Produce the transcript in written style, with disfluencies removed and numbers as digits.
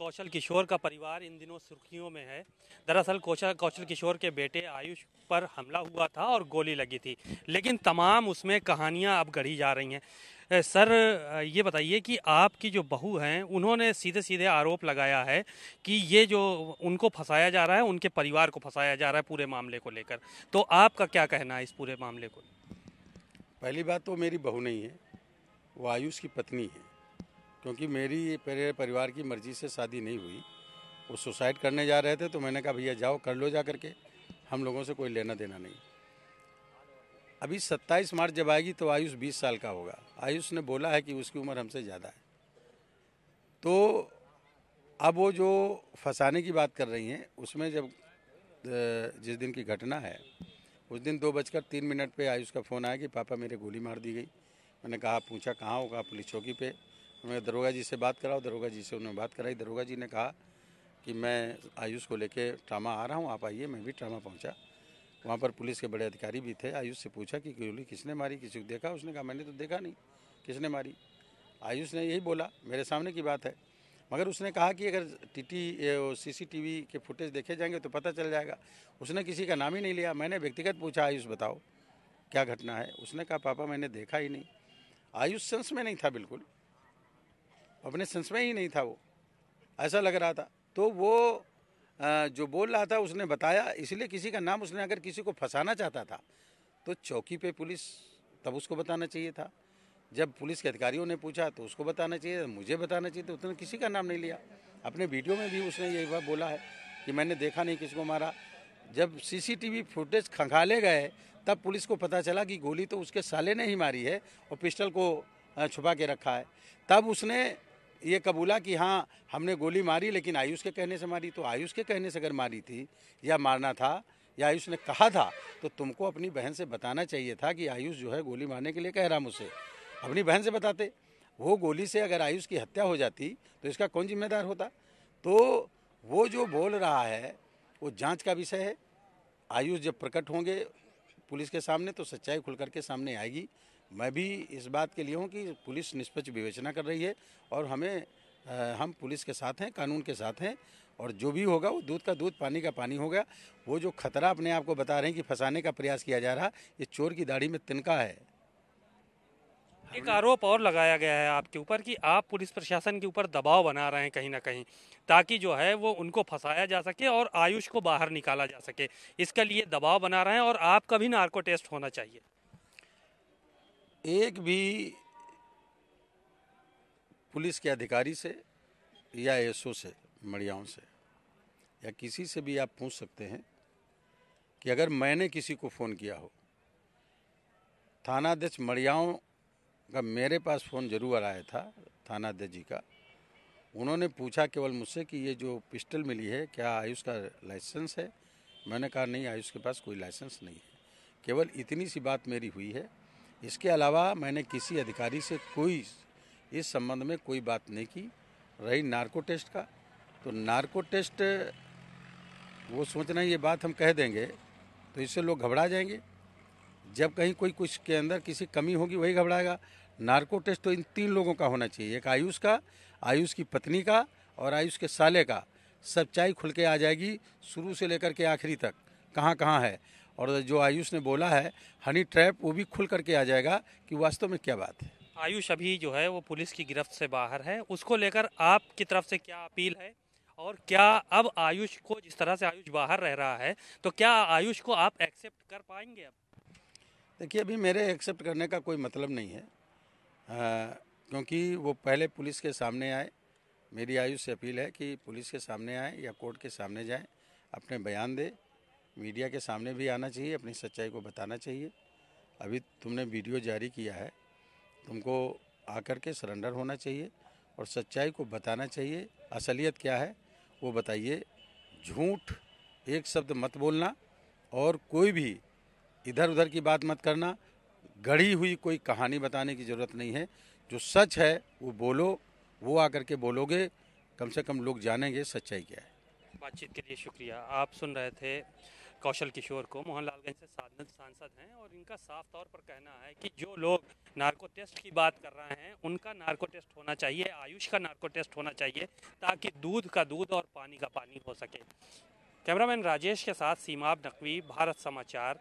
कौशल किशोर का परिवार इन दिनों सुर्खियों में है। दरअसल कौशल किशोर के बेटे आयुष पर हमला हुआ था और गोली लगी थी, लेकिन तमाम उसमें कहानियां अब गढ़ी जा रही हैं। सर, ये बताइए कि आपकी जो बहू हैं उन्होंने सीधे सीधे आरोप लगाया है कि ये जो उनको फंसाया जा रहा है, उनके परिवार को फंसाया जा रहा है पूरे मामले को लेकर। तो आपका क्या कहना है इस पूरे मामले को? पहली बात तो मेरी बहू नहीं है, वो आयुष की पत्नी है। क्योंकि मेरी परिवार की मर्जी से शादी नहीं हुई। वो सुसाइड करने जा रहे थे तो मैंने कहा भैया जाओ कर लो जा करके, हम लोगों से कोई लेना देना नहीं। अभी 27 मार्च जब आएगी तो आयुष 20 साल का होगा। आयुष ने बोला है कि उसकी उम्र हमसे ज़्यादा है। तो अब वो जो फंसाने की बात कर रही हैं उसमें जब जिस दिन की घटना है उस दिन 2:03 पे आयुष का फ़ोन आया कि पापा मेरे गोली मार दी गई। मैंने कहा पूछा कहाँ होगा? पुलिस चौकी पे। मैं दरोगा जी से बात कराओ। दरोगा जी से उन्होंने बात कराई। दरोगा जी ने कहा कि मैं आयुष को लेके ट्रामा आ रहा हूँ, आप आइए। मैं भी ट्रामा पहुँचा। वहाँ पर पुलिस के बड़े अधिकारी भी थे। आयुष से पूछा कि गोली किसने मारी, किसी को देखा? उसने कहा मैंने तो देखा नहीं किसने मारी। आयुष ने यही बोला, मेरे सामने की बात है। मगर उसने कहा कि अगर CCTV के फुटेज देखे जाएंगे तो पता चल जाएगा। उसने किसी का नाम ही नहीं लिया। मैंने व्यक्तिगत पूछा आयुष बताओ क्या घटना है? उसने कहा पापा मैंने देखा ही नहीं। आयुष सेंस में नहीं था, बिल्कुल अपने सेंस में ही नहीं था, वो ऐसा लग रहा था। तो वो जो बोल रहा था उसने बताया, इसलिए किसी का नाम उसने अगर किसी को फंसाना चाहता था तो चौकी पे पुलिस तब उसको बताना चाहिए था। जब पुलिस के अधिकारियों ने पूछा तो उसको बताना चाहिए, मुझे बताना चाहिए, तो उसने किसी का नाम नहीं लिया। अपने वीडियो में भी उसने यही बात बोला है कि मैंने देखा नहीं किसी को मारा। जब CCTV फुटेज खंगाले गए तब पुलिस को पता चला कि गोली तो उसके साले ने ही मारी है और पिस्टल को छुपा के रखा है। तब उसने ये कबूला कि हाँ हमने गोली मारी, लेकिन आयुष के कहने से मारी। तो आयुष के कहने से अगर मारी थी या मारना था या आयुष ने कहा था तो तुमको अपनी बहन से बताना चाहिए था कि आयुष जो है गोली मारने के लिए कह रहा मुझसे। अपनी बहन से बताते। वो गोली से अगर आयुष की हत्या हो जाती तो इसका कौन जिम्मेदार होता? तो वो जो बोल रहा है वो जांच का विषय है। आयुष जब प्रकट होंगे पुलिस के सामने तो सच्चाई खुल करके सामने आएगी। मैं भी इस बात के लिए हूँ कि पुलिस निष्पक्ष विवेचना कर रही है और हम पुलिस के साथ हैं, कानून के साथ हैं, और जो भी होगा वो दूध का दूध पानी का पानी होगा। वो जो खतरा अपने आप को बता रहे हैं कि फंसाने का प्रयास किया जा रहा, ये चोर की दाढ़ी में तिनका है। एक आरोप और लगाया गया है आपके ऊपर कि आप पुलिस प्रशासन के ऊपर दबाव बना रहे हैं कहीं ना कहीं, ताकि जो है वो उनको फंसाया जा सके और आयुष को बाहर निकाला जा सके। इसके लिए दबाव बना रहे हैं और आपका भी नार्को टेस्ट होना चाहिए। एक भी पुलिस के अधिकारी से या SO से, मड़ियाओं से या किसी से भी आप पूछ सकते हैं कि अगर मैंने किसी को फ़ोन किया हो, थानाध्यक्ष मड़ियाओं का मेरे पास फ़ोन जरूर आया था, थानाध्यक्ष जी का। उन्होंने पूछा केवल मुझसे कि ये जो पिस्टल मिली है क्या आयुष का लाइसेंस है? मैंने कहा नहीं, आयुष के पास कोई लाइसेंस नहीं है। केवल इतनी सी बात मेरी हुई है। इसके अलावा मैंने किसी अधिकारी से कोई इस संबंध में कोई बात नहीं की। रही नार्को टेस्ट का, तो नार्को टेस्ट वो सोच रहे हैं ये बात हम कह देंगे तो इससे लोग घबरा जाएंगे। जब कहीं कोई कुछ के अंदर किसी कमी होगी वही घबराएगा। नार्को टेस्ट तो इन 3 लोगों का होना चाहिए, एक आयुष का, आयुष की पत्नी का और आयुष के साले का। सच्चाई खुल के आ जाएगी शुरू से लेकर के आखिरी तक कहाँ कहाँ है। और जो आयुष ने बोला है हनी ट्रैप, वो भी खुल करके आ जाएगा कि वास्तव में क्या बात है। आयुष अभी जो है वो पुलिस की गिरफ्त से बाहर है, उसको लेकर आपकी तरफ से क्या अपील है? और क्या अब आयुष को, जिस तरह से आयुष बाहर रह रहा है, तो क्या आयुष को आप एक्सेप्ट कर पाएंगे अब? देखिए अभी मेरे एक्सेप्ट करने का कोई मतलब नहीं है, क्योंकि वो पहले पुलिस के सामने आए। मेरी आयुष से अपील है कि पुलिस के सामने आए या कोर्ट के सामने जाएं, अपने बयान दे। मीडिया के सामने भी आना चाहिए, अपनी सच्चाई को बताना चाहिए। अभी तुमने वीडियो जारी किया है, तुमको आकर के सरेंडर होना चाहिए और सच्चाई को बताना चाहिए। असलियत क्या है वो बताइए। झूठ एक शब्द मत बोलना और कोई भी इधर उधर की बात मत करना। गढ़ी हुई कोई कहानी बताने की ज़रूरत नहीं है। जो सच है वो बोलो, वो आकर के बोलोगे, कम से कम लोग जानेंगे सच्चाई क्या है। बातचीत के लिए शुक्रिया। आप सुन रहे थे कौशल किशोर को, मोहनलालगंज से सांसद हैं, और इनका साफ तौर पर कहना है कि जो लोग नार्को टेस्ट की बात कर रहे हैं उनका नार्को टेस्ट होना चाहिए, आयुष का नार्को टेस्ट होना चाहिए, ताकि दूध का दूध और पानी का पानी हो सके। कैमरामैन राजेश के साथ सीमाब नकवी, भारत समाचार,